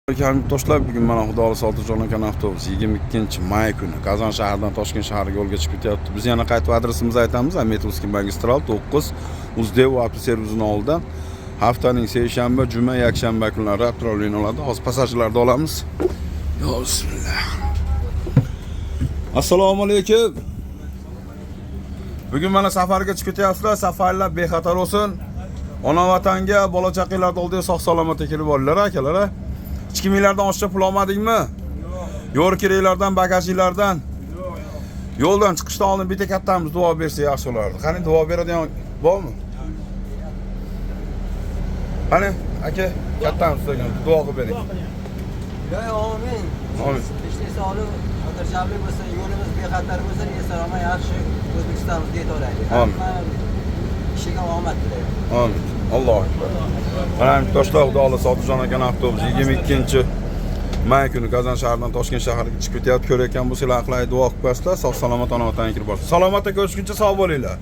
Do'stlar, bugun mana Xudo xohlasa Oltijon aka avtobus 22-may kuni Qozon shahridan Toshkent shahriga yo'lga chiqib ketyapti. Biz yana qaytib adresimizni aytamiz. Metrovskiy magistral 9 Uzdev avtoservisining oldida. Haftaning seshanba, juma, yakshanba kunlari avtomobilni oladi. Hozir passajirlarni olamiz. Yo bismillah. Assalomu alaykum. Bugun mana safarga chiqib ketyapsizlar. Safarlar bexatar bo'lsin. Ona vatanga, bola chaqalarni oldiga sog'-salomat kelib olinglar, akalar. Ichki minglardan oshcha pul olmadingmi? Yo'l keraklardan, bagajinglardan. Yo'ldan chiqishdan oldin bitta kattamiz duo bersa yaxshi bo'lardi. Qani duo beradigan bormi? Qani, aka, kattamiz degan duo qilib bering. Amin. Amin. Ishni sog'lik, xotirjamlik bo'lsa, yo'limiz bexatar bo'lsa, eson-omon yaxshi O'zbekistonimizga yeta olaylik. Amin. Ishiga omad tilayman. Amin. Alloh akbar. Mana do'stlar, Xudo xohlasa Oltijon aka avtobus 22-may kuni Qozon shahridan Toshkent shahriga chiqib ketyapti. Ko'rayotgan bo'lsanglar, aqlay duo qilib qo'yasizlar. Sog' salomat ona vatanga kirib borasiz. Salomat aka, o'tishguncha sog' bo'linglar.